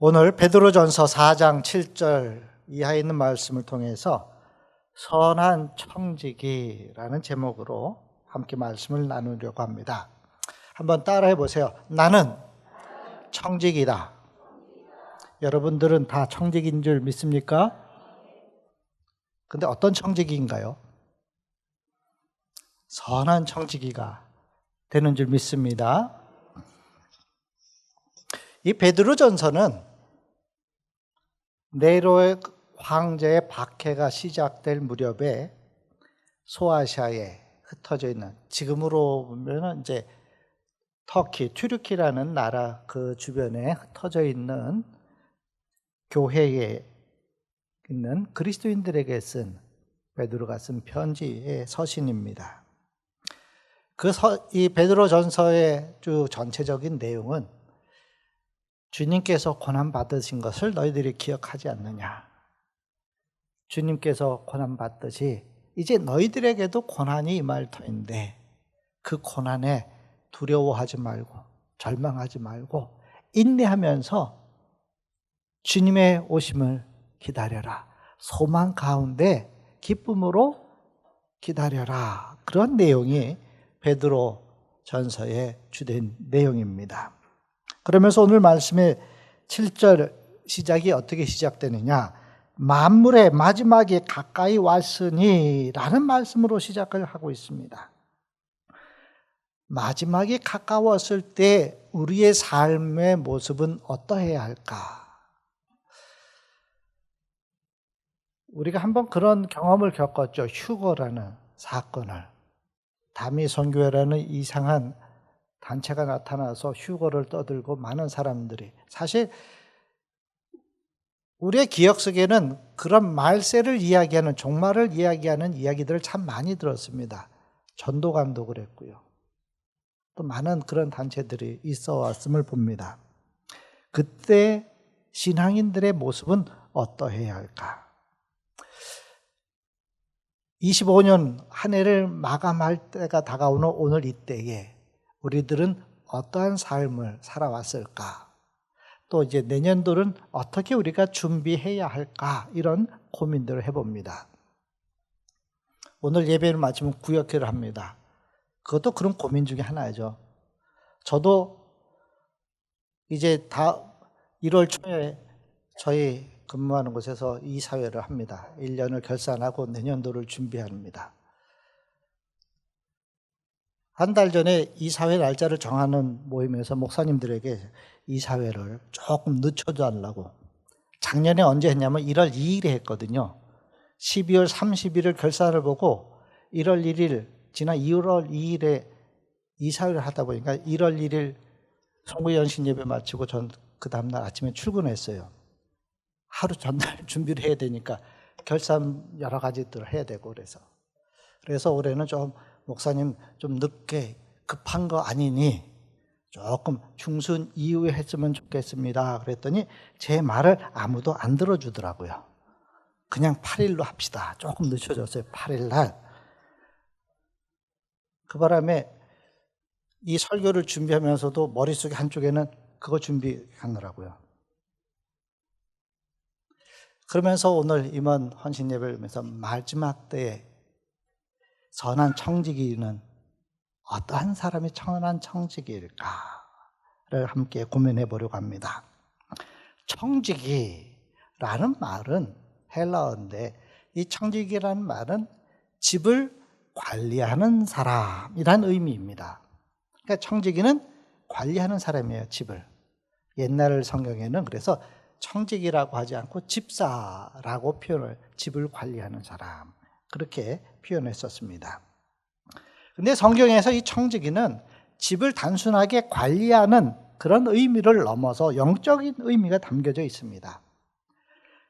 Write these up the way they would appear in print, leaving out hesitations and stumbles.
오늘 베드로전서 4장 7절 이하에 있는 말씀을 통해서 선한 청지기라는 제목으로 함께 말씀을 나누려고 합니다. 한번 따라해 보세요. 나는 청지기다. 여러분들은 다 청지기인 줄 믿습니까? 근데 어떤 청지기인가요? 선한 청지기가 되는 줄 믿습니다. 이 베드로전서는 네로의 황제의 박해가 시작될 무렵에 소아시아에 흩어져 있는, 지금으로 보면 이제 터키, 튀르키라는 나라 그 주변에 흩어져 있는 교회에 있는 그리스도인들에게 쓴, 베드로가 쓴 편지의 서신입니다. 이 베드로전서의 쭉 전체적인 내용은 주님께서 고난 받으신 것을 너희들이 기억하지 않느냐. 주님께서 고난 받듯이 이제 너희들에게도 고난이 임할 터인데 그 고난에 두려워하지 말고 절망하지 말고 인내하면서 주님의 오심을 기다려라. 소망 가운데 기쁨으로 기다려라. 그런 내용이 베드로 전서의 주된 내용입니다. 그러면서 오늘 말씀의 7절 시작이 어떻게 시작되느냐? 만물의 마지막이 가까이 왔으니 라는 말씀으로 시작을 하고 있습니다. 마지막이 가까웠을 때 우리의 삶의 모습은 어떠해야 할까? 우리가 한번 그런 경험을 겪었죠. 휴거라는 사건을. 다미선교회라는 이상한 단체가 나타나서 휴거를 떠들고 많은 사람들이, 사실 우리의 기억 속에는 그런 말세를 이야기하는, 종말을 이야기하는 이야기들을 참 많이 들었습니다. 전도관도 그랬고요. 또 많은 그런 단체들이 있어 왔음을 봅니다. 그때 신앙인들의 모습은 어떠해야 할까? 25년 한 해를 마감할 때가 다가오는 오늘 이때에 우리들은 어떠한 삶을 살아왔을까? 또 이제 내년도는 어떻게 우리가 준비해야 할까? 이런 고민들을 해봅니다. 오늘 예배를 마치면 구역회를 합니다. 그것도 그런 고민 중에 하나죠. 저도 이제 1월 초에 저희 근무하는 곳에서 이사회를 합니다. 1년을 결산하고 내년도를 준비합니다. 한 달 전에 이사회 날짜를 정하는 모임에서 목사님들에게 이사회를 조금 늦춰달라고, 작년에 언제 했냐면 1월 2일에 했거든요. 12월 30일을 결산을 보고 1월 1일, 지난 2월 2일에 이사회를 하다 보니까 1월 1일 송구연신 예배 마치고 전 그 다음날 아침에 출근했어요. 하루 전날 준비를 해야 되니까 결산 여러 가지들을 해야 되고 그래서 올해는 좀 목사님 좀 늦게 급한 거 아니니 조금 중순 이후에 했으면 좋겠습니다. 그랬더니 제 말을 아무도 안 들어주더라고요. 그냥 8일로 합시다. 조금 늦춰졌어요. 8일 날. 그 바람에 이 설교를 준비하면서도 머릿속에 한쪽에는 그거 준비하느라고요. 그러면서 오늘 임원 헌신 예배를 하면서 마지막 때에 선한 청지기는 어떠한 사람이 선한 청지기일까를 함께 고민해 보려고 합니다. 청지기라는 말은 헬라어인데, 이 청지기라는 말은 집을 관리하는 사람이란 의미입니다. 그러니까 청지기는 관리하는 사람이에요, 집을. 옛날 성경에는 그래서 청지기라고 하지 않고 집사라고 표현을, 집을 관리하는 사람, 그렇게 표현했었습니다. 근데 성경에서 이 청지기는 집을 단순하게 관리하는 그런 의미를 넘어서 영적인 의미가 담겨져 있습니다.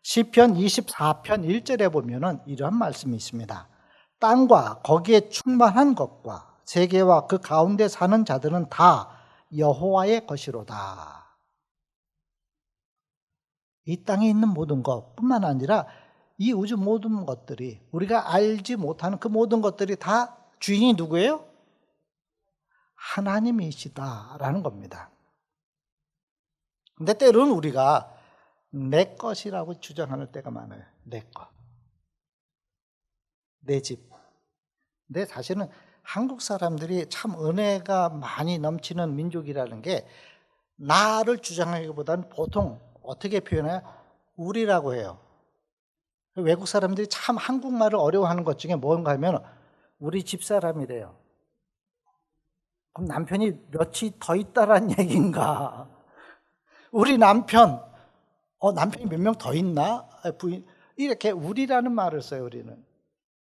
시편 24편 1절에 보면은 이러한 말씀이 있습니다. 땅과 거기에 충만한 것과 세계와 그 가운데 사는 자들은 다 여호와의 것이로다. 이 땅에 있는 모든 것뿐만 아니라 이 우주 모든 것들이, 우리가 알지 못하는 그 모든 것들이 다 주인이 누구예요? 하나님이시다라는 겁니다. 근데 때로는 우리가 내 것이라고 주장하는 때가 많아요. 내 것, 내 집. 근데 사실은 한국 사람들이 참 은혜가 많이 넘치는 민족이라는 게 나를 주장하기보다는 보통 어떻게 표현해요? 우리라고 해요. 외국 사람들이 참 한국말을 어려워하는 것 중에 뭔가 하면 우리 집사람이래요. 그럼 남편이 몇이 더 있다란 얘기인가? 우리 남편, 남편이 몇 명 더 있나? 부인, 이렇게 우리라는 말을 써요, 우리는.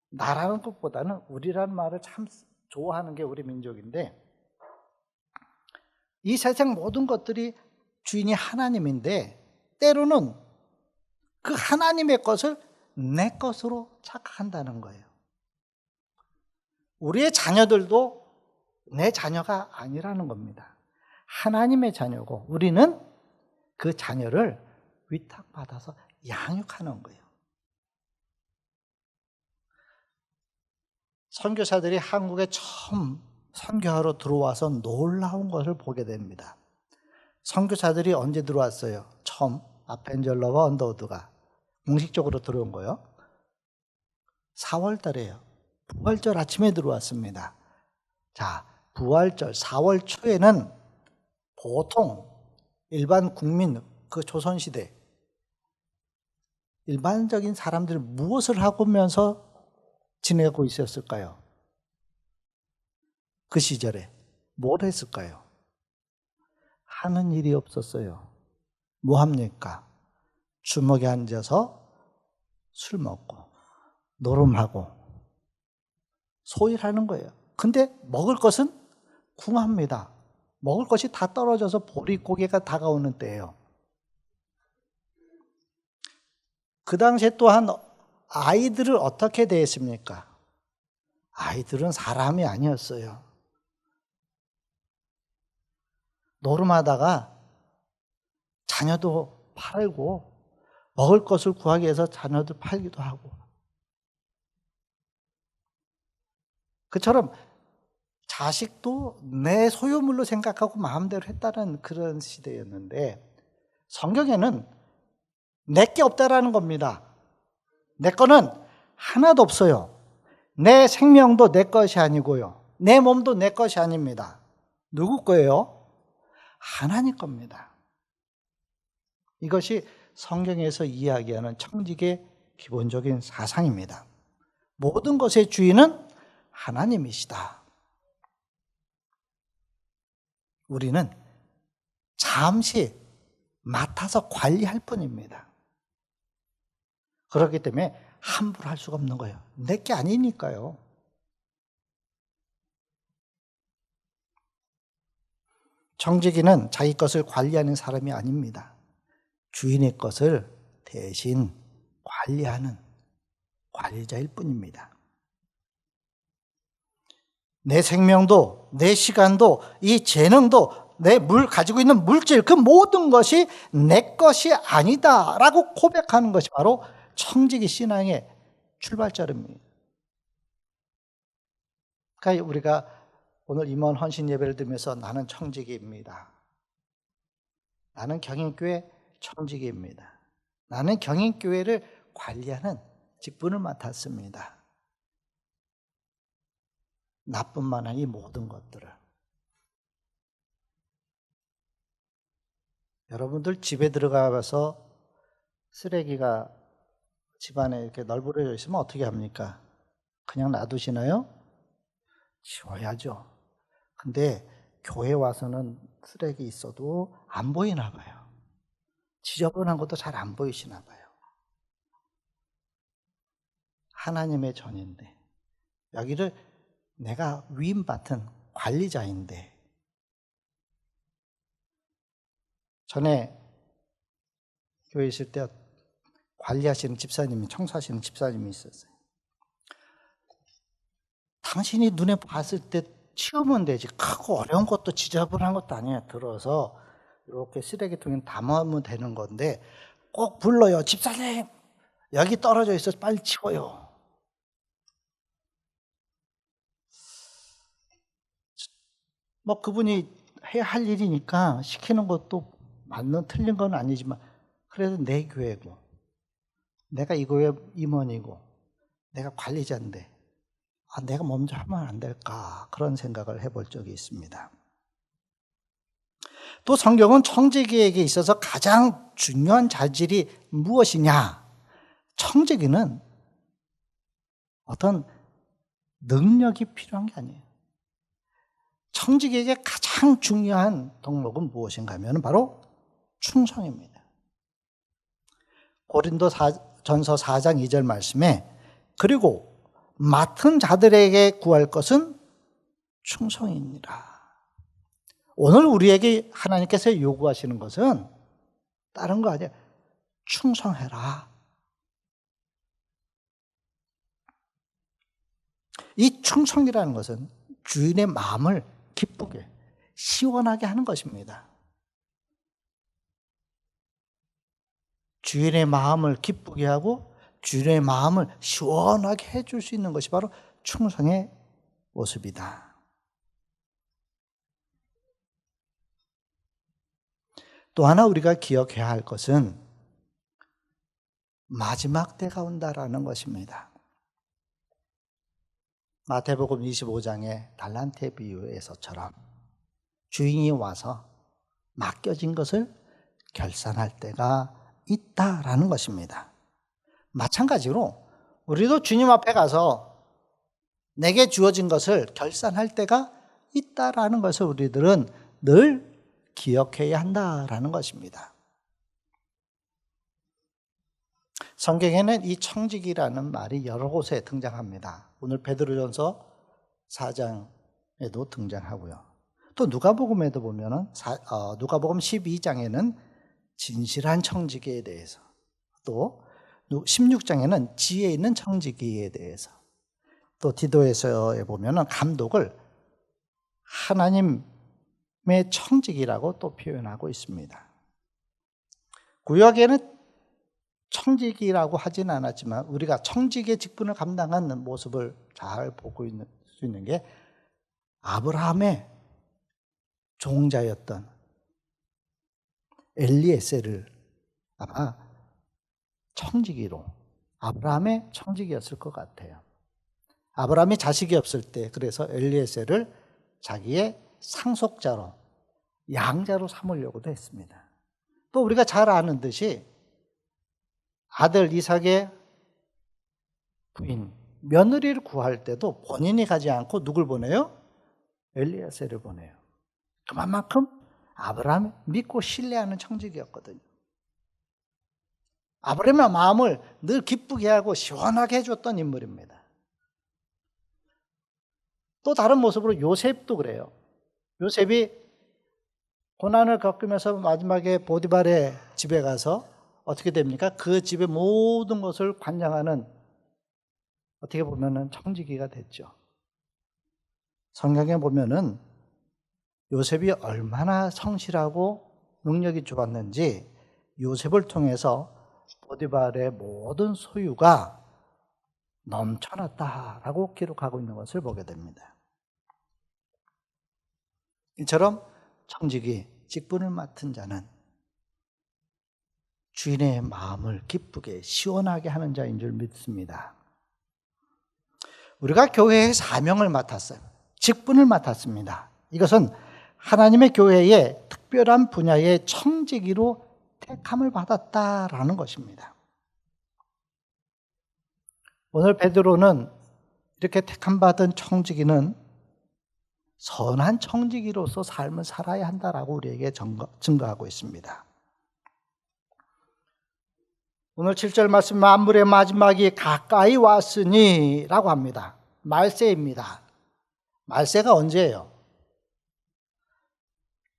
나라는 것보다는 우리라는 말을 참 좋아하는 게 우리 민족인데, 이 세상 모든 것들이 주인이 하나님인데, 때로는 그 하나님의 것을 내 것으로 착각한다는 거예요. 우리의 자녀들도 내 자녀가 아니라는 겁니다. 하나님의 자녀고 우리는 그 자녀를 위탁받아서 양육하는 거예요. 선교사들이 한국에 처음 선교하러 들어와서 놀라운 것을 보게 됩니다. 선교사들이 언제 들어왔어요? 처음 아펜젤러와 언더우드가 공식적으로 들어온 거예요. 4월 달에요. 부활절 아침에 들어왔습니다. 자, 부활절 4월 초에는 보통 일반 국민, 그 조선시대 일반적인 사람들 무엇을 하면서 지내고 있었을까요? 그 시절에 뭘 했을까요? 하는 일이 없었어요. 뭐 합니까? 주먹에 앉아서 술 먹고 노름하고 소일하는 거예요. 근데 먹을 것은 궁합니다. 먹을 것이 다 떨어져서 보릿고개가 다가오는 때예요. 그 당시에 또한 아이들을 어떻게 대했습니까? 아이들은 사람이 아니었어요. 노름하다가 자녀도 팔고 먹을 것을 구하기 위해서 자녀들 팔기도 하고, 그처럼 자식도 내 소유물로 생각하고 마음대로 했다는 그런 시대였는데, 성경에는 내게 없다라는 겁니다. 내 거는 하나도 없어요. 내 생명도 내 것이 아니고요, 내 몸도 내 것이 아닙니다. 누구 거예요? 하나님 겁니다. 이것이 성경에서 이야기하는 청직의 기본적인 사상입니다. 모든 것의 주인은 하나님이시다. 우리는 잠시 맡아서 관리할 뿐입니다. 그렇기 때문에 함부로 할 수가 없는 거예요. 내게 아니니까요. 청지기는 자기 것을 관리하는 사람이 아닙니다. 주인의 것을 대신 관리하는 관리자일 뿐입니다. 내 생명도, 내 시간도, 이 재능도, 가지고 있는 물질, 그 모든 것이 내 것이 아니다라고 고백하는 것이 바로 청지기 신앙의 출발점입니다. 그러니까 우리가 오늘 임원 헌신 예배를 드리면서 나는 청지기입니다. 나는 경인교회 청지기입니다. 나는 경인교회를 관리하는 직분을 맡았습니다. 나뿐만 아니 모든 것들을. 여러분들 집에 들어가서 쓰레기가 집안에 이렇게 널브러져 있으면 어떻게 합니까? 그냥 놔두시나요? 치워야죠. 근데 교회 와서는 쓰레기 있어도 안 보이나 봐요. 지저분한 것도 잘 안 보이시나 봐요. 하나님의 전인데, 여기를 내가 위임받은 관리자인데, 전에 교회 있을 때 관리하시는 집사님이, 청소하시는 집사님이 있었어요. 당신이 눈에 봤을 때 치우면 되지, 크고 어려운 것도 지저분한 것도 아니에요. 들어서 이렇게 쓰레기통에 담으면 되는 건데 꼭 불러요. 집사님, 여기 떨어져 있어서 빨리 치워요. 뭐 그분이 해야 할 일이니까 시키는 것도 틀린 건 아니지만, 그래도 내 교회고, 내가 이 교회 임원이고, 내가 관리자인데, 내가 먼저 하면 안 될까? 그런 생각을 해볼 적이 있습니다. 또 성경은 청지기에게 있어서 가장 중요한 자질이 무엇이냐? 청지기는 어떤 능력이 필요한 게 아니에요. 청지기에게 가장 중요한 덕목은 무엇인가 하면 바로 충성입니다. 고린도전서 4장 2절 말씀에 그리고 맡은 자들에게 구할 것은 충성이니라. 오늘 우리에게 하나님께서 요구하시는 것은 다른 거 아니에요. 충성해라. 이 충성이라는 것은 주인의 마음을 기쁘게, 시원하게 하는 것입니다. 주인의 마음을 기쁘게 하고 주인의 마음을 시원하게 해줄 수 있는 것이 바로 충성의 모습이다. 또 하나 우리가 기억해야 할 것은 마지막 때가 온다라는 것입니다. 마태복음 25장의 달란트 비유에서처럼 주인이 와서 맡겨진 것을 결산할 때가 있다라는 것입니다. 마찬가지로 우리도 주님 앞에 가서 내게 주어진 것을 결산할 때가 있다라는 것을 우리들은 늘 기억해야 한다라는 것입니다. 성경에는 이 청지기라는 말이 여러 곳에 등장합니다. 오늘 베드로전서 4장에도 등장하고요. 또 누가복음에도 보면은 누가복음 12장에는 진실한 청지기에 대해서, 또 16장에는 지혜 있는 청지기에 대해서, 또 디도에서에 보면은 감독을 하나님의 청지기라고 또 표현하고 있습니다. 구약에는 청지기라고 하지는 않았지만 우리가 청지기의 직분을 감당하는 모습을 잘 보고 있는 수 있는 게 아브라함의 종자였던 엘리에셀을 아마 청지기로, 아브라함의 청지기였을 것 같아요. 아브라함이 자식이 없을 때 그래서 엘리에셀을 자기의 상속자로, 양자로 삼으려고도 했습니다. 또 우리가 잘 아는 듯이 아들 이삭의 부인 며느리를 구할 때도 본인이 가지 않고 누굴 보내요? 엘리에셀을 보내요. 그만큼 아브라함이 믿고 신뢰하는 청지기였거든요. 아브라함의 마음을 늘 기쁘게 하고 시원하게 해줬던 인물입니다. 또 다른 모습으로 요셉도 그래요. 요셉이 고난을 겪으면서 마지막에 보디발의 집에 가서 어떻게 됩니까? 그 집의 모든 것을 관장하는, 어떻게 보면은 청지기가 됐죠. 성경에 보면은 요셉이 얼마나 성실하고 능력이 좋았는지 요셉을 통해서 보디발의 모든 소유가 넘쳐났다라고 기록하고 있는 것을 보게 됩니다. 이처럼 청지기, 직분을 맡은 자는 주인의 마음을 기쁘게 시원하게 하는 자인 줄 믿습니다. 우리가 교회의 사명을 맡았어요. 직분을 맡았습니다. 이것은 하나님의 교회의 특별한 분야의 청지기로 택함을 받았다라는 것입니다. 오늘 베드로는 이렇게 택함받은 청지기는 선한 청지기로서 삶을 살아야 한다라고 우리에게 증거하고 있습니다. 오늘 7절 말씀, 만물의 마지막이 가까이 왔으니 라고 합니다. 말세입니다. 말세가 언제예요?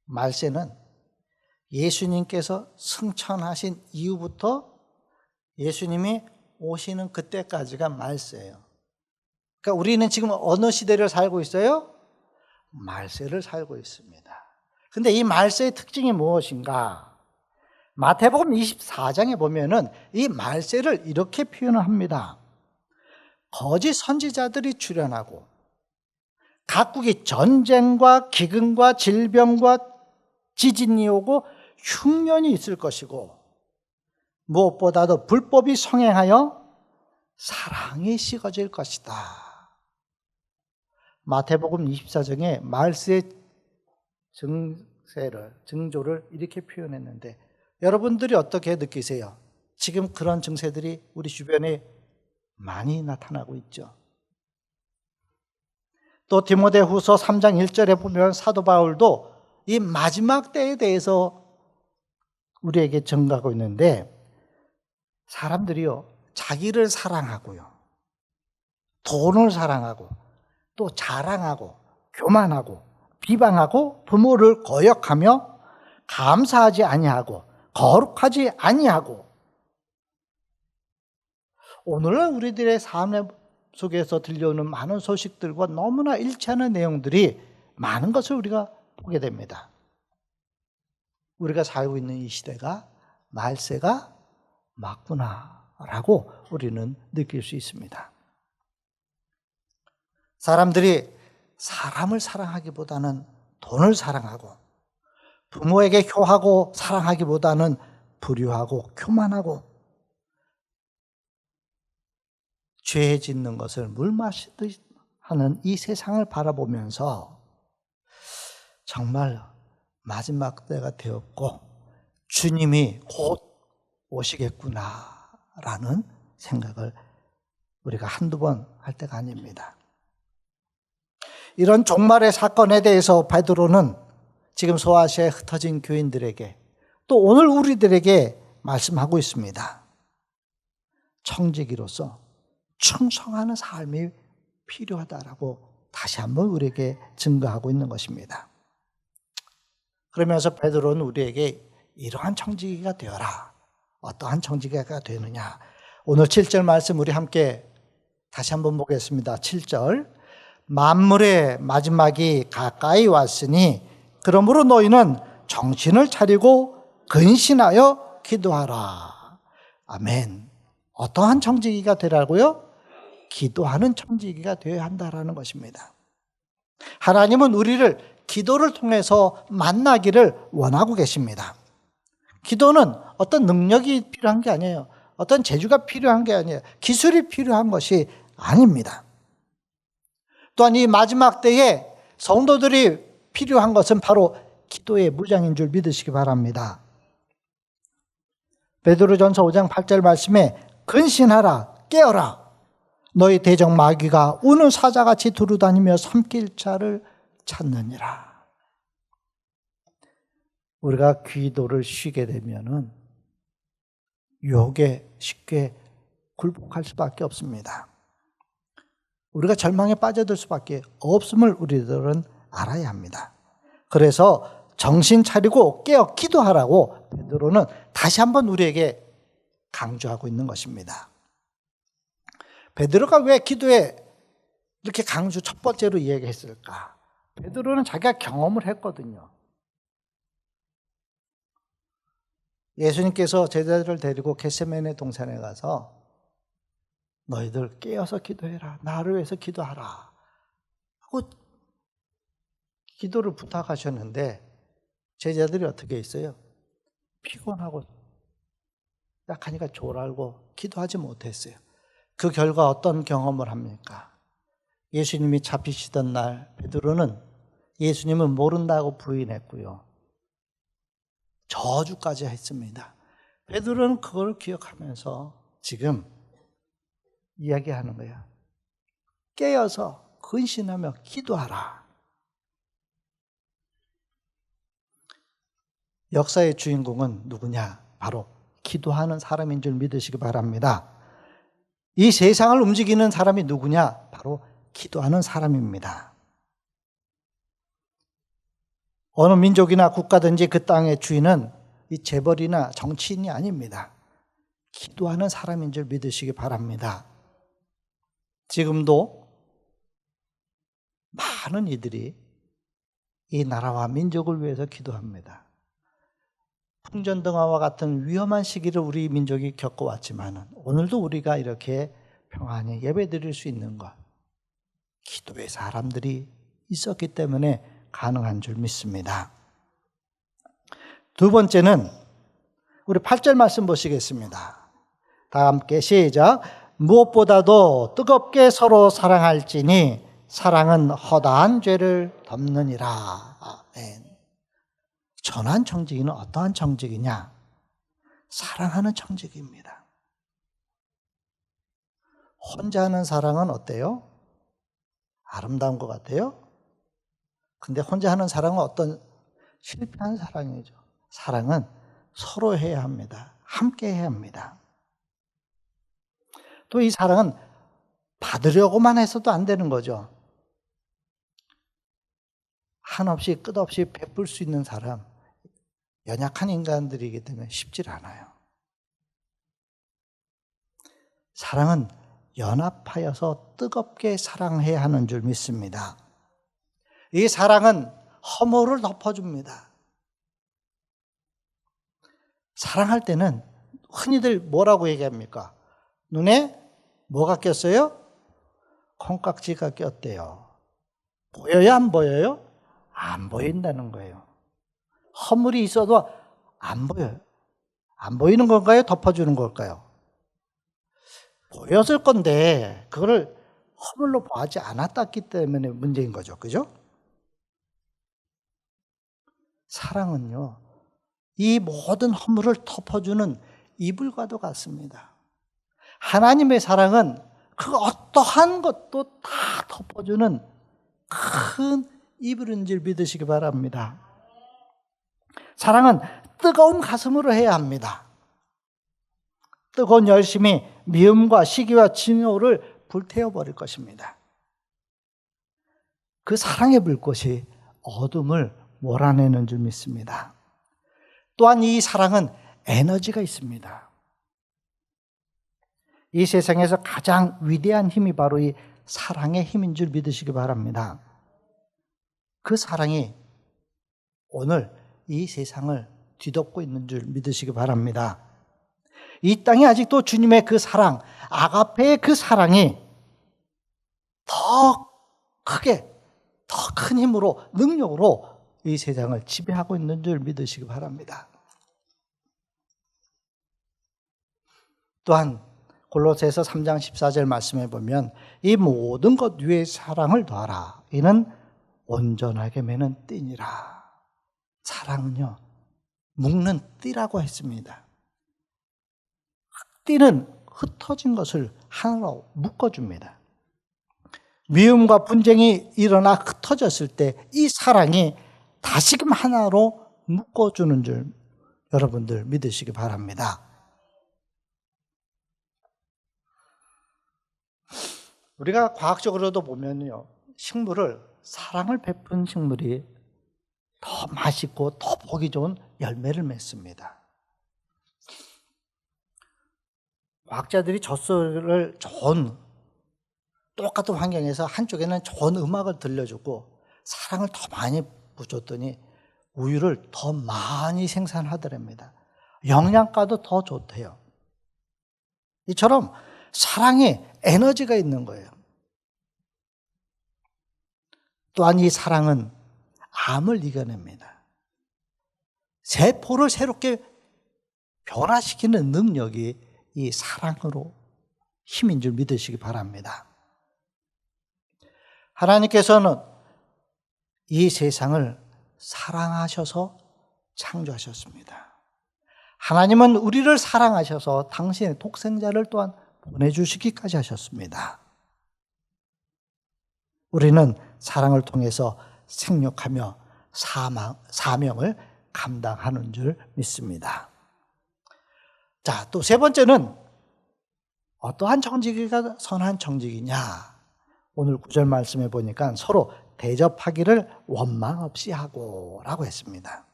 말세는 예수님께서 승천하신 이후부터 예수님이 오시는 그때까지가 말세예요. 그러니까 우리는 지금 어느 시대를 살고 있어요? 말세를 살고 있습니다. 근데 이 말세의 특징이 무엇인가? 마태복음 24장에 보면은 이 말세를 이렇게 표현을 합니다. 거짓 선지자들이 출현하고 각국이 전쟁과 기근과 질병과 지진이 오고 흉년이 있을 것이고 무엇보다도 불법이 성행하여 사랑이 식어질 것이다. 마태복음 24장에 말세의 징조를 이렇게 표현했는데 여러분들이 어떻게 느끼세요? 지금 그런 증세들이 우리 주변에 많이 나타나고 있죠. 또 디모데후서 3장 1절에 보면 사도 바울도 이 마지막 때에 대해서 우리에게 증가하고 있는데 사람들이요 자기를 사랑하고요 돈을 사랑하고 또 자랑하고 교만하고 비방하고 부모를 거역하며 감사하지 아니하고 거룩하지 아니하고 오늘날 우리들의 삶 속에서 들려오는 많은 소식들과 너무나 일치하는 내용들이 많은 것을 우리가 보게 됩니다. 우리가 살고 있는 이 시대가 말세가 맞구나라고 우리는 느낄 수 있습니다. 사람들이 사람을 사랑하기보다는 돈을 사랑하고 부모에게 효하고 사랑하기보다는 불효하고 교만하고 죄 짓는 것을 물 마시듯 하는 이 세상을 바라보면서 정말 마지막 때가 되었고 주님이 곧 오시겠구나라는 생각을 우리가 한두 번 할 때가 아닙니다. 이런 종말의 사건에 대해서 베드로는 지금 소아시아에 흩어진 교인들에게 또 오늘 우리들에게 말씀하고 있습니다. 청지기로서 충성하는 삶이 필요하다라고 다시 한번 우리에게 증거하고 있는 것입니다. 그러면서 베드로는 우리에게 이러한 청지기가 되어라. 어떠한 청지기가 되느냐. 오늘 7절 말씀 우리 함께 다시 한번 보겠습니다. 7절 만물의 마지막이 가까이 왔으니 그러므로 너희는 정신을 차리고 근신하여 기도하라. 아멘. 어떠한 청지기가 되라고요? 기도하는 청지기가 되어야 한다라는 것입니다. 하나님은 우리를 기도를 통해서 만나기를 원하고 계십니다. 기도는 어떤 능력이 필요한 게 아니에요. 어떤 재주가 필요한 게 아니에요. 기술이 필요한 것이 아닙니다. 또한 이 마지막 때에 성도들이 필요한 것은 바로 기도의 무장인 줄 믿으시기 바랍니다. 베드로전서 5장 8절 말씀에 근신하라 깨어라 너희 대적 마귀가 우는 사자같이 두루다니며 섬길 자를 찾느니라. 우리가 기도를 쉬게 되면은 유혹에 쉽게 굴복할 수밖에 없습니다. 우리가 절망에 빠져들 수밖에 없음을 우리들은 알아야 합니다. 그래서 정신 차리고 깨어 기도하라고 베드로는 다시 한번 우리에게 강조하고 있는 것입니다. 베드로가 왜 기도에 이렇게 강조 첫 번째로 이야기했을까? 베드로는 자기가 경험을 했거든요. 예수님께서 제자들을 데리고 겟세마네 동산에 가서 너희들 깨어서 기도해라. 나를 위해서 기도하라. 하고 기도를 부탁하셨는데 제자들이 어떻게 했어요? 피곤하고 약하니까 졸알고 기도하지 못했어요. 그 결과 어떤 경험을 합니까? 예수님이 잡히시던 날 베드로는 예수님은 모른다고 부인했고요. 저주까지 했습니다. 베드로는 그걸 기억하면서 지금 이야기하는 거야. 깨어서 근신하며 기도하라. 역사의 주인공은 누구냐? 바로 기도하는 사람인 줄 믿으시기 바랍니다. 이 세상을 움직이는 사람이 누구냐? 바로 기도하는 사람입니다. 어느 민족이나 국가든지 그 땅의 주인은 이 재벌이나 정치인이 아닙니다. 기도하는 사람인 줄 믿으시기 바랍니다. 지금도 많은 이들이 이 나라와 민족을 위해서 기도합니다. 풍전등화와 같은 위험한 시기를 우리 민족이 겪어왔지만 오늘도 우리가 이렇게 평안히 예배드릴 수 있는 것, 기도의 사람들이 있었기 때문에 가능한 줄 믿습니다. 두 번째는 우리 8절 말씀 보시겠습니다. 다 함께 시작. 무엇보다도 뜨겁게 서로 사랑할지니 사랑은 허다한 죄를 덮느니라. 아멘. 전한 청지기는 어떠한 청지기냐? 사랑하는 청지기입니다. 혼자 하는 사랑은 어때요? 아름다운 것 같아요? 근데 혼자 하는 사랑은 어떤 실패한 사랑이죠. 사랑은 서로 해야 합니다. 함께 해야 합니다. 또 이 사랑은 받으려고만 해서도 안 되는 거죠. 한없이 끝없이 베풀 수 있는 사람, 연약한 인간들이기 때문에 쉽지 않아요. 사랑은 연합하여서 뜨겁게 사랑해야 하는 줄 믿습니다. 이 사랑은 허물을 덮어줍니다. 사랑할 때는 흔히들 뭐라고 얘기합니까? 눈에 뭐가 꼈어요? 콩깍지가 꼈대요. 보여요? 안 보여요? 안 보인다는 거예요. 허물이 있어도 안 보여요. 안 보이는 건가요? 덮어주는 걸까요? 보였을 건데 그거를 허물로 보지 않았기 때문에 문제인 거죠. 그죠? 사랑은요, 이 모든 허물을 덮어주는 이불과도 같습니다. 하나님의 사랑은 그 어떠한 것도 다 덮어주는 큰 이불인 줄 믿으시기 바랍니다. 사랑은 뜨거운 가슴으로 해야 합니다. 뜨거운 열심이 미움과 시기와 증오를 불태워버릴 것입니다. 그 사랑의 불꽃이 어둠을 몰아내는 줄 믿습니다. 또한 이 사랑은 에너지가 있습니다. 이 세상에서 가장 위대한 힘이 바로 이 사랑의 힘인 줄 믿으시기 바랍니다. 그 사랑이 오늘 이 세상을 뒤덮고 있는 줄 믿으시기 바랍니다. 이 땅에 아직도 주님의 그 사랑, 아가페의 그 사랑이 더 크게, 더 큰 힘으로, 능력으로 이 세상을 지배하고 있는 줄 믿으시기 바랍니다. 또한 골로새서 3장 14절 말씀에 보면 이 모든 것 위에 사랑을 더하라. 이는 온전하게 매는 띠니라. 사랑은요, 묶는 띠라고 했습니다. 띠는 흩어진 것을 하나로 묶어줍니다. 미움과 분쟁이 일어나 흩어졌을 때 이 사랑이 다시금 하나로 묶어주는 줄 여러분들 믿으시기 바랍니다. 우리가 과학적으로도 보면요, 식물을, 사랑을 베푼 식물이 더 맛있고 더 보기 좋은 열매를 맺습니다. 과학자들이 젖소를 좋은, 똑같은 환경에서 한쪽에는 좋은 음악을 들려주고 사랑을 더 많이 부어줬더니 우유를 더 많이 생산하더랍니다. 영양가도 더 좋대요. 이처럼 사랑에 에너지가 있는 거예요. 또한 이 사랑은 암을 이겨냅니다. 세포를 새롭게 변화시키는 능력이 이 사랑으로 힘인 줄 믿으시기 바랍니다. 하나님께서는 이 세상을 사랑하셔서 창조하셨습니다. 하나님은 우리를 사랑하셔서 당신의 독생자를 또한 보내주시기까지 하셨습니다. 우리는 사랑을 통해서 생육하며 사명을 감당하는 줄 믿습니다. 자, 또 세 번째는 어떠한 청지기가 선한 청지기냐? 오늘 9절 말씀해 보니까 서로 대접하기를 원망 없이 하고 라고 했습니다.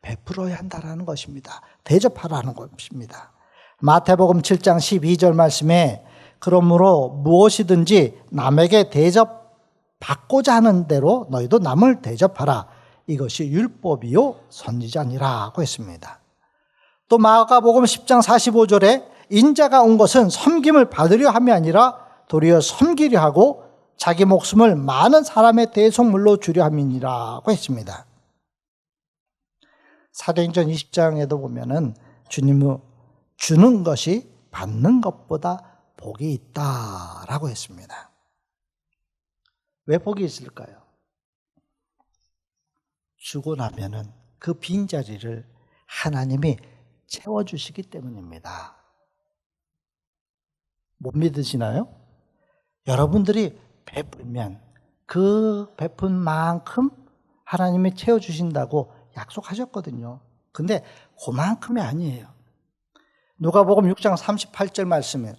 베풀어야 한다는 것입니다. 대접하라는 것입니다. 마태복음 7장 12절 말씀에 그러므로 무엇이든지 남에게 대접받고자 하는 대로 너희도 남을 대접하라. 이것이 율법이요 선지자니라고 했습니다. 또 마가복음 10장 45절에 인자가 온 것은 섬김을 받으려 함이 아니라 도리어 섬기려 하고 자기 목숨을 많은 사람의 대속물로 주려 함이니라고 했습니다. 사도행전 20장에도 보면은 주님은 주는 것이 받는 것보다 복이 있다라고 했습니다. 왜 복이 있을까요? 주고 나면은 그 빈자리를 하나님이 채워주시기 때문입니다. 못 믿으시나요? 여러분들이 베풀면 그 베푼 만큼 하나님이 채워주신다고 약속하셨거든요. 근데 그만큼이 아니에요. 누가복음 6장 38절 말씀을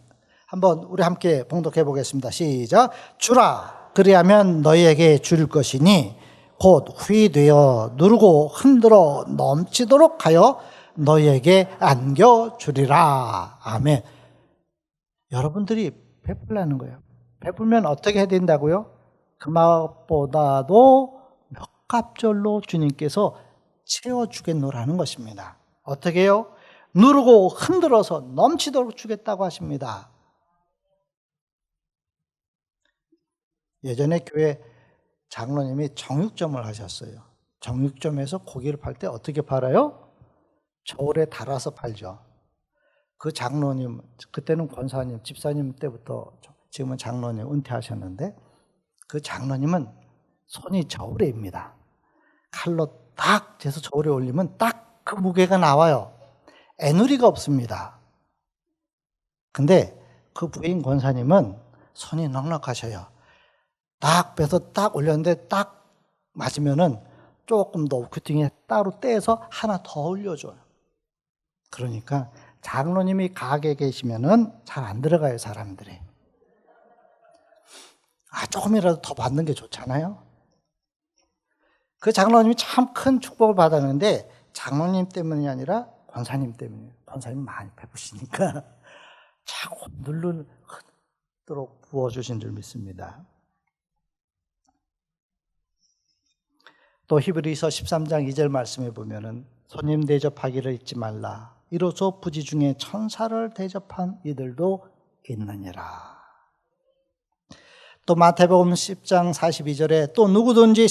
한번 우리 함께 봉독해 보겠습니다. 시작. 주라 그리하면 너희에게 줄 것이니 곧 후이되어 누르고 흔들어 넘치도록 하여 너희에게 안겨주리라. 아멘. 여러분들이 베풀라는 거예요. 베풀면 어떻게 해야 된다고요? 그맛보다도 몇 갑절로 주님께서 채워주겠노라는 것입니다. 어떻게 해요? 누르고 흔들어서 넘치도록 주겠다고 하십니다. 예전에 교회 장로님이 정육점을 하셨어요. 정육점에서 고기를 팔 때 어떻게 팔아요? 저울에 달아서 팔죠. 그 장로님, 그때는 권사님, 집사님 때부터 지금은 장로님 은퇴하셨는데 그 장로님은 손이 저울에입니다. 칼로 딱 재서 저울에 올리면 딱 그 무게가 나와요. 애누리가 없습니다. 근데 그 부인 권사님은 손이 넉넉하셔요. 딱 빼서 딱 올렸는데 딱 맞으면은 조금 더 오크팅에 따로 떼서 하나 더 올려줘요. 그러니까 장로님이 가게에 계시면은 잘 안 들어가요, 사람들이. 조금이라도 더 받는 게 좋잖아요. 그 장로님이 참 큰 축복을 받았는데 장로님 때문이 아니라 권사님 때문이에요. 권사님 많이 베푸시니까 자꾸 누르도록 부어주신 줄 믿습니다. 또 히브리서 13장 2절 말씀에 보면은 손님 대접하기를 잊지 말라. 이로써 부지 중에 천사를 대접한 이들도 있느니라. 또 마태복음 10장 42절에 또 누구든지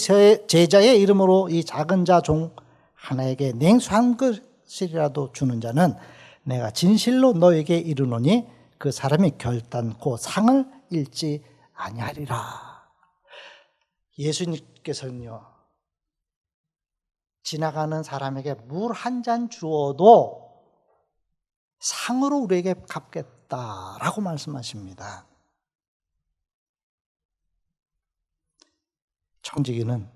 제자의 이름으로 이 작은 자 종 하나에게 냉수 한 그릇이라도 주는 자는 내가 진실로 너에게 이르노니 그 사람이 결단코 상을 잃지 아니하리라. 예수님께서는요, 지나가는 사람에게 물 한 잔 주어도 상으로 우리에게 갚겠다라고 말씀하십니다. 청지기는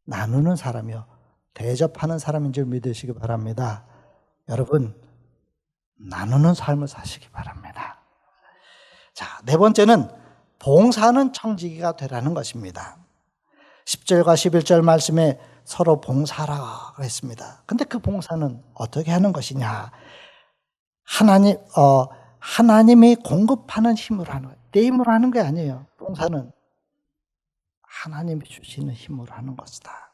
나누는 사람이요 대접하는 사람인 줄 믿으시기 바랍니다. 여러분, 나누는 삶을 사시기 바랍니다. 자, 네 번째는 봉사하는 청지기가 되라는 것입니다. 10절과 11절 말씀에 서로 봉사라고 했습니다. 근데 그 봉사는 어떻게 하는 것이냐? 하나님이 공급하는 힘으로 하는 거예요. 내 힘으로 하는 게 아니에요. 봉사는 하나님이 주시는 힘으로 하는 것이다.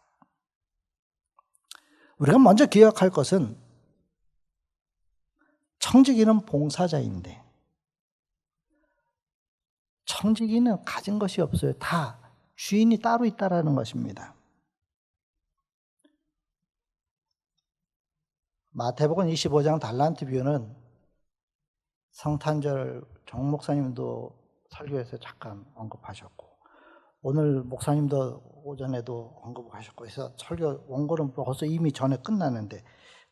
우리가 먼저 기억할 것은 청지기는 봉사자인데 청지기는 가진 것이 없어요. 다 주인이 따로 있다라는 것입니다. 마태복음 25장 달란트 비유는 성탄절 정 목사님도 설교에서 잠깐 언급하셨고 오늘 목사님도 오전에도 언급하셨고 해서 설교 원고는 벌써 이미 전에 끝났는데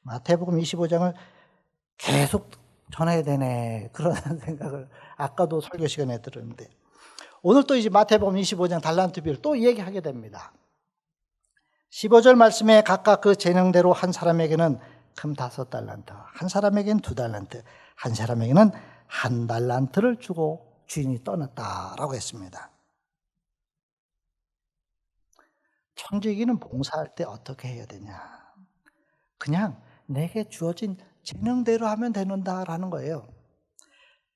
마태복음 25장을 계속 전해야 되네 그런 생각을 아까도 설교 시간에 들었는데 오늘 또 이제 마태복음 25장 달란트 비유를 또 얘기하게 됩니다. 15절 말씀에 각각 그 재능대로 한 사람에게는 금 5달란트, 한 사람에게는 2달란트, 한 사람에게는 1달란트를 주고 주인이 떠났다라고 했습니다. 청지기는 봉사할 때 어떻게 해야 되냐? 그냥 내게 주어진 재능대로 하면 되는다라는 거예요.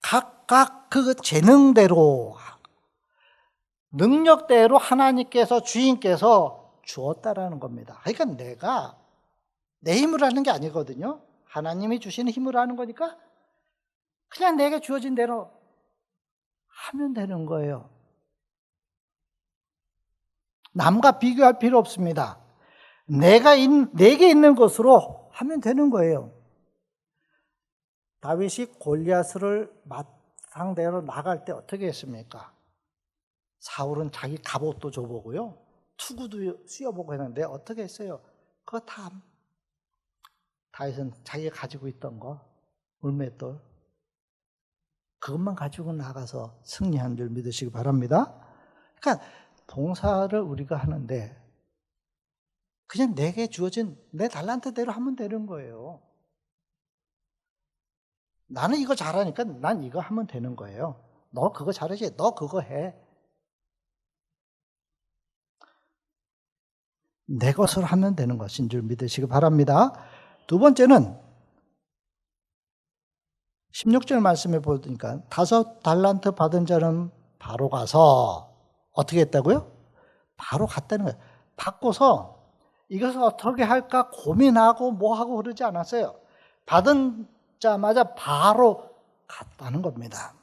각각 그 재능대로 능력대로 하나님께서 주인께서 주었다라는 겁니다. 그러니까 내가 내 힘으로 하는 게 아니거든요. 하나님이 주시는 힘으로 하는 거니까 그냥 내게 주어진 대로 하면 되는 거예요. 남과 비교할 필요 없습니다. 내게 있는 것으로 하면 되는 거예요. 다윗이 골리앗을 상대로 나갈 때 어떻게 했습니까? 사울은 자기 갑옷도 줘보고요, 투구도 씌워보고 했는데 어떻게 했어요? 그거 다 다윗은 자기가 가지고 있던 거, 물맷돌, 그것만 가지고 나가서 승리한 줄 믿으시기 바랍니다. 그러니까 봉사를 우리가 하는데 그냥 내게 주어진 내 달란트대로 하면 되는 거예요. 나는 이거 잘하니까 난 이거 하면 되는 거예요. 너 그거 잘하지? 너 그거 해. 내 것을 하면 되는 것인 줄 믿으시기 바랍니다. 두 번째는 16절 말씀에 보니까 5달란트 받은 자는 바로 가서 어떻게 했다고요? 바로 갔다는 거예요. 받고서 이것을 어떻게 할까 고민하고 뭐하고 그러지 않았어요. 받은 자마자 바로 갔다는 겁니다.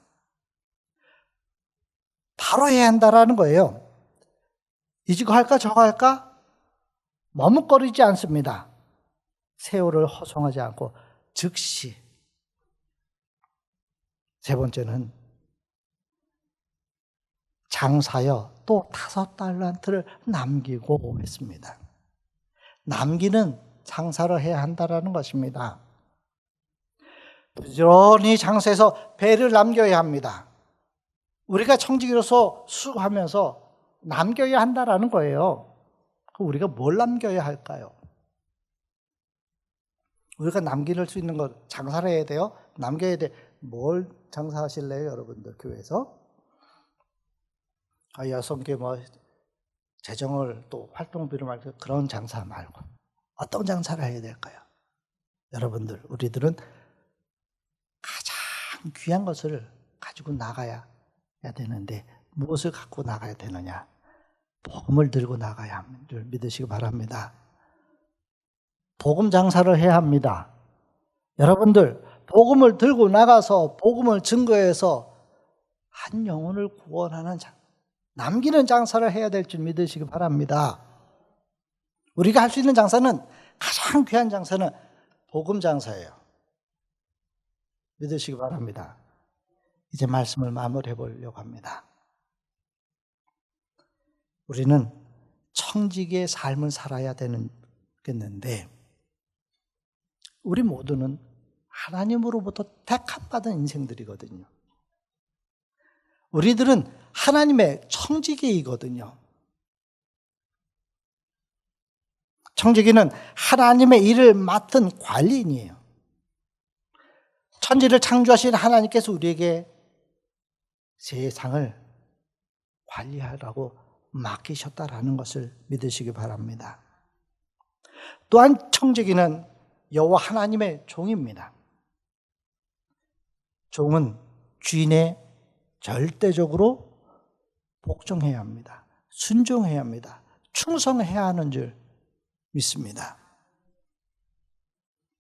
바로 해야 한다라는 거예요. 이거 할까 저거 할까? 머뭇거리지 않습니다. 세월을 허송하지 않고 즉시. 세 번째는 장사여 또 5달란트를 남기고 했습니다. 남기는 장사를 해야 한다라는 것입니다. 부지런히 장사해서 배를 남겨야 합니다. 우리가 청지기로서 수고하면서 남겨야 한다라는 거예요. 그럼 우리가 뭘 남겨야 할까요? 우리가 남길 수 있는 것, 장사를 해야 돼요? 남겨야 돼. 뭘 장사하실래요, 여러분들 교회에서? 여성계 재정을 또 활동비로 말고 그런 장사 말고 어떤 장사를 해야 될까요? 여러분들, 우리들은 가장 귀한 것을 가지고 나가야 되는데 무엇을 갖고 나가야 되느냐? 복음을 들고 나가야 하는 줄 믿으시기 바랍니다. 복음 장사를 해야 합니다. 여러분들, 복음을 들고 나가서 복음을 증거해서 한 영혼을 구원하는 남기는 장사를 해야 될 줄 믿으시기 바랍니다. 우리가 할 수 있는 장사는, 가장 귀한 장사는 복음 장사예요. 믿으시기 바랍니다. 이제 말씀을 마무리해 보려고 합니다. 우리는 청지기의 삶을 살아야 되겠는데 우리 모두는 하나님으로부터 택함받은 인생들이거든요. 우리들은 하나님의 청지기이거든요. 청지기는 하나님의 일을 맡은 관리인이에요. 천지를 창조하신 하나님께서 우리에게 세상을 관리하라고 맡기셨다라는 것을 믿으시기 바랍니다. 또한 청지기는 여호와 하나님의 종입니다. 종은 주인에 절대적으로 복종해야 합니다. 순종해야 합니다. 충성해야 하는 줄 믿습니다.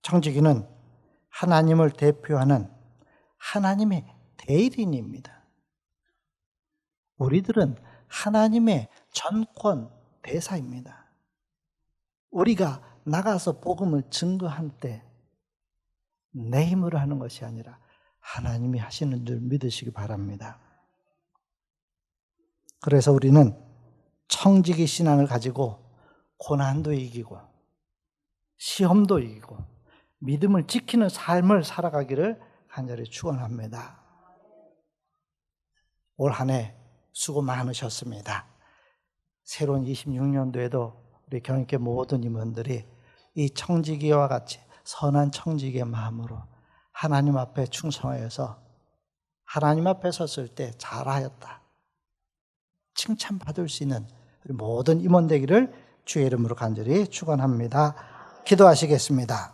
청지기는 하나님을 대표하는 하나님의 대리인입니다. 우리들은 하나님의 전권 대사입니다. 우리가 나가서 복음을 증거할 때 내 힘으로 하는 것이 아니라 하나님이 하시는 줄 믿으시기 바랍니다. 그래서 우리는 청지기 신앙을 가지고 고난도 이기고 시험도 이기고 믿음을 지키는 삶을 살아가기를 간절히 축원합니다. 올 한 해 수고 많으셨습니다. 새로운 26년도에도 우리 경영계 모든 임원들이 이 청지기와 같이 선한 청지기의 마음으로 하나님 앞에 충성하여서 하나님 앞에 섰을 때 잘하였다, 칭찬받을 수 있는 우리 모든 임원 되기를 주의 이름으로 간절히 축원합니다. 기도하시겠습니다.